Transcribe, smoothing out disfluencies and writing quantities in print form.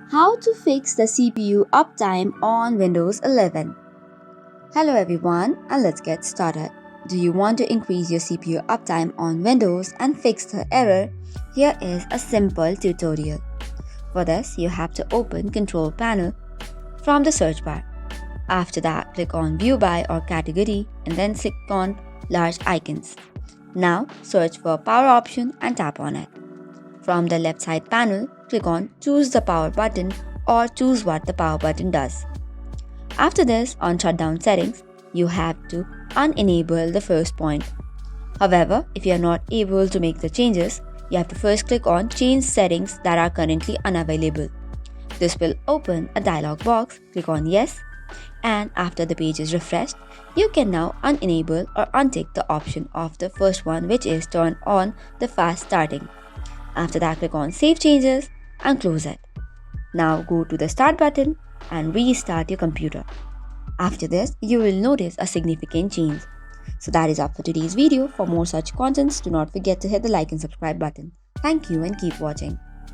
How to fix the CPU uptime on Windows 11. Hello everyone, and let's get started. Do you want to increase your CPU uptime on Windows and fix the error? Here is a simple tutorial. For this, you have to open Control Panel from the search bar. After that, click on View By or Category and then click on Large Icons. Now, search for Power option and tap on it. From the left side panel, click on Choose the Power button or choose what the power button does. After this, on Shutdown Settings, you have to unenable the first point. However, if you are not able to make the changes, you have to first click on Change Settings that are currently unavailable. This will open a dialog box, click on Yes, and after the page is refreshed, you can now unenable or untick the option of the first one, which is turn on the fast starting. After that, click on Save Changes and close it. Now go to the Start button and restart your computer. After this, you will notice a significant change. So that is all for today's video. For more such contents, do not forget to hit the like and subscribe button. Thank you and keep watching.